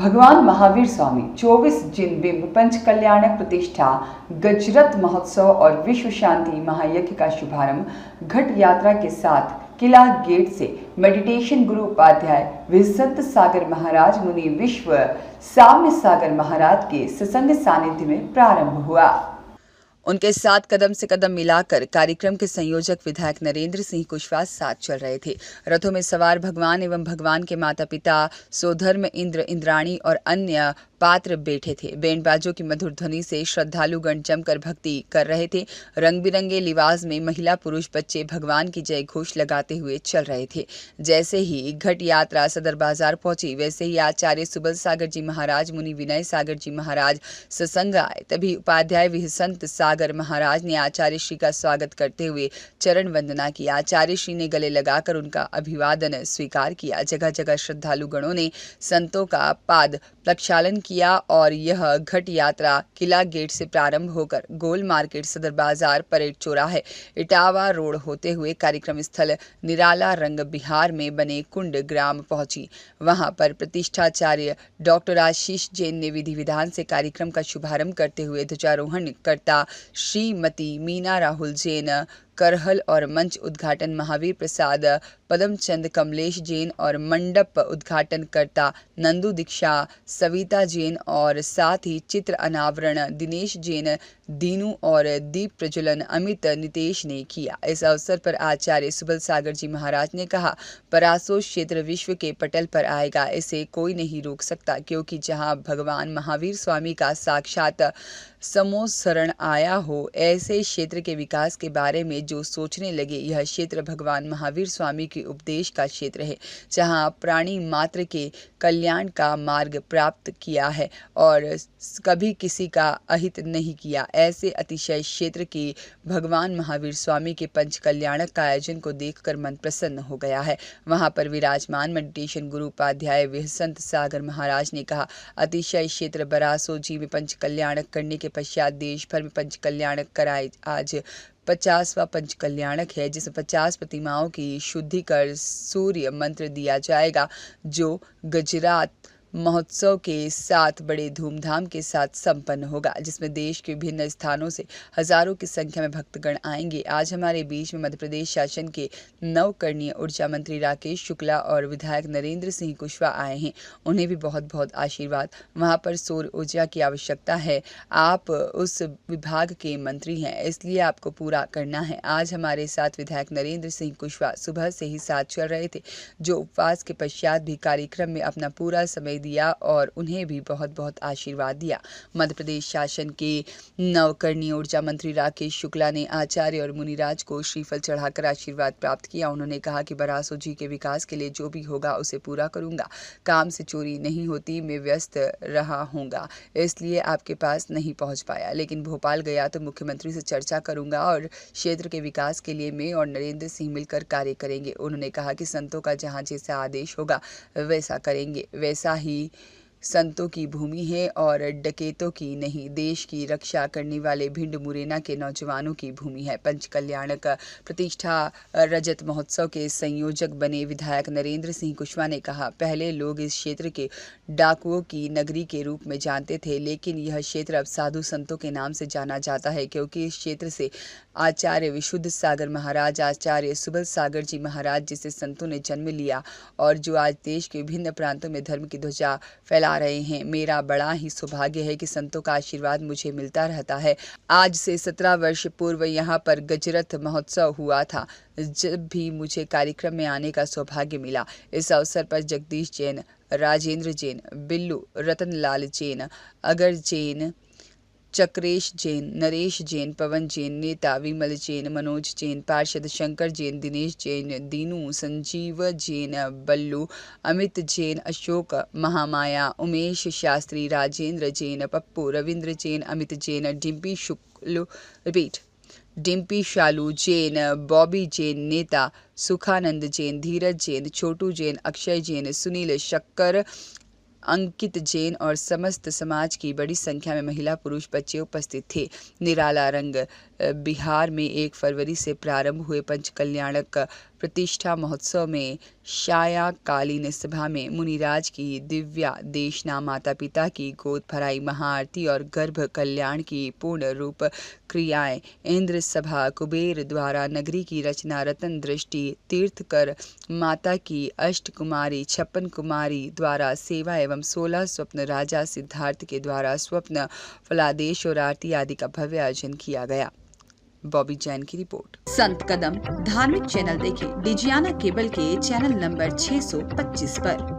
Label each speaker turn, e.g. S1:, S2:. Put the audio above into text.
S1: भगवान महावीर स्वामी 24 जिन बिंब पंच कल्याणक प्रतिष्ठा गजरत महोत्सव और विश्व शांति महायज्ञ का शुभारंभ घट यात्रा के साथ किला गेट से मेडिटेशन गुरु उपाध्याय विजसंत सागर महाराज मुनि विश्व साम्य सागर महाराज के सत्संग सानिध्य में प्रारंभ हुआ। उनके साथ कदम से कदम मिलाकर कार्यक्रम के संयोजक विधायक नरेंद्र सिंह कुशवाहा साथ चल रहे थे। रथों में सवार भगवान एवं भगवान के माता पिता सोधर्म इंद्र इंद्राणी और अन्य पात्र बैठे थे। बैंड बाजों की मधुर ध्वनि से श्रद्धालुगण जमकर भक्ति कर रहे थे। रंग बिरंगे लिबास में महिला पुरुष बच्चे भगवान की जय घोष लगाते हुए चल रहे थे। जैसे ही घट यात्रा सदर बाजार पहुंची, वैसे ही आचार्य सुबल सागर जी महाराज मुनि विनय सागर जी महाराज सत्संग आए। तभी उपाध्याय विजसंत सागर महाराज ने आचार्य श्री का स्वागत करते हुए चरण वंदना की। आचार्य श्री ने गले लगाकर उनका अभिवादन स्वीकार किया। जगह जगह श्रद्धालु गणों ने संतों का पाद प्रक्षालन किया और यह घट यात्रा किला गेट से प्रारंभ होकर गोल मार्केट, सदर बाजार, परेड चौराहे, इटावा रोड होते हुए कार्यक्रम स्थल निराला रंग बिहार में बने कुंड ग्राम पहुंची। वहां पर प्रतिष्ठाचार्य डॉक्टर आशीष जैन ने विधि विधान से कार्यक्रम का शुभारंभ करते हुए ध्वजारोहण करता श्रीमती मीना राहुल जैन करहल और मंच उद्घाटन महावीर प्रसाद पदमचंद कमलेश जैन और मंडप उद्घाटन करता नंदू दीक्षा सविता जैन और साथ ही चित्र अनावरण दिनेश जैन दीनू और दीप प्रज्वलन अमित नितेश ने किया। इस अवसर पर आचार्य सुबल सागर जी महाराज ने कहा, परासो क्षेत्र विश्व के पटल पर आएगा, इसे कोई नहीं रोक सकता, क्योंकि जहां भगवान महावीर स्वामी का साक्षात समोसरण आया हो, ऐसे क्षेत्र के विकास के बारे में जो सोचने लगे, यह क्षेत्र भगवान महावीर स्वामी के उपदेश का क्षेत्र है, जहां प्राणी मात्र के कल्याण का मार्ग प्राप्त किया है और कभी किसी का अहित नहीं किया। ऐसे अतिशय क्षेत्र के भगवान महावीर स्वामी के पंच कल्याणक का आयोजन को देखकर मन प्रसन्न हो गया है। वहां पर विराजमान मेडिटेशन गुरु उपाध्याय विजसंत सागर महाराज ने कहा, अतिशय क्षेत्र बरासो जी में पंच कल्याणक करने के पश्चात देश भर में पंच कल्याणक कराए। आज 50वां पंच कल्याणक है, जिसमें 50 प्रतिमाओं की शुद्धि कर सूर्य मंत्र दिया जाएगा, जो गुजरात महोत्सव के साथ बड़े धूमधाम के साथ संपन्न होगा, जिसमें देश के विभिन्न स्थानों से हजारों की संख्या में भक्तगण आएंगे। आज हमारे बीच में मध्य प्रदेश शासन के नवकरणीय ऊर्जा मंत्री राकेश शुक्ला और विधायक नरेंद्र सिंह कुशवाहा आए हैं। उन्हें भी बहुत बहुत आशीर्वाद। वहां पर सौर ऊर्जा की आवश्यकता है, आप उस विभाग के मंत्री हैं, इसलिए आपको पूरा करना है। आज हमारे साथ विधायक नरेंद्र सिंह कुशवाहा सुबह से ही साथ चल रहे थे, जो उपवास के पश्चात भी कार्यक्रम में अपना पूरा समय दिया और उन्हें भी बहुत बहुत आशीर्वाद दिया। मध्य प्रदेश शासन के नवकरणीय ऊर्जा मंत्री राकेश शुक्ला ने आचार्य और मुनिराज को श्रीफल चढ़ाकर आशीर्वाद प्राप्त किया। उन्होंने कहा कि बरासो जी के विकास के लिए जो भी होगा उसे पूरा करूंगा। काम से चोरी नहीं होती, मैं व्यस्त रहा हूँगा, इसलिए आपके पास नहीं पहुँच पाया, लेकिन भोपाल गया तो मुख्यमंत्री से चर्चा करूंगा और क्षेत्र के विकास के लिए मैं और नरेंद्र सिंह मिलकर कार्य करेंगे। उन्होंने कहा कि संतों का जहाँ जैसा आदेश होगा वैसा करेंगे, वैसा ही संतों की भूमि है और डकैतों की नहीं, देश की रक्षा करने वाले भिंड मुरैना के नौजवानों की भूमि है। पंच कल्याणक प्रतिष्ठा रजत महोत्सव के संयोजक बने विधायक नरेंद्र सिंह कुशवाहा ने कहा, पहले लोग इस क्षेत्र के डाकुओं की नगरी के रूप में जानते थे, लेकिन यह क्षेत्र अब साधु संतों के नाम से जाना जाता है, क्योंकि इस क्षेत्र से आचार्य विशुद्ध सागर महाराज, आचार्य सुबल सागर जी महाराज जैसे संतों ने जन्म लिया और जो आज देश के विभिन्न प्रांतों में धर्म की ध्वजा फैला रहे हैं। मेरा बड़ा ही सौभाग्य है कि संतों का आशीर्वाद मुझे मिलता रहता है। आज से 17 वर्ष पूर्व यहाँ पर गजरत महोत्सव हुआ था, जब भी मुझे कार्यक्रम में आने का सौभाग्य मिला। इस अवसर पर जगदीश जैन, राजेंद्र जैन, बिल्लू, रतनलाल जैन, अगर जैन, चक्रेश जैन, नरेश जैन, पवन जैन, नेता विमल जैन, मनोज जैन, पार्षद शंकर जैन, दिनेश जैन, दीनू, संजीव जैन, बल्लू, अमित जैन, अशोक महामाया, उमेश शास्त्री, राजेंद्र जैन, पप्पू, रविंद्र जैन, अमित जैन, डिम्पी शालू जैन, बॉबी जैन, नेता सुखानंद जैन, धीरज जैन, छोटू जैन, अक्षय जैन, सुनील शक्कर, अंकित जैन और समस्त समाज की बड़ी संख्या में महिला पुरुष बच्चे उपस्थित थे। निराला रंग बिहार में 1 फरवरी से प्रारंभ हुए पंचकल्याणक प्रतिष्ठा महोत्सव में सायंकालीन सभा में मुनिराज की दिव्या देशना, माता पिता की गोद भराई महाआरती और गर्भ कल्याण की पूर्ण रूप क्रियाएं, इंद्र सभा कुबेर द्वारा नगरी की रचना, रतन दृष्टि तीर्थकर, माता की अष्टकुमारी 56 कुमारी द्वारा सेवा एवं 16 स्वप्न, राजा सिद्धार्थ के द्वारा स्वप्न फलादेश और आरती आदि का भव्य आयोजन किया गया। बॉबी जैन की रिपोर्ट।
S2: संत कदम धार्मिक चैनल देखें डिजियाना केबल के चैनल नंबर 625 पर।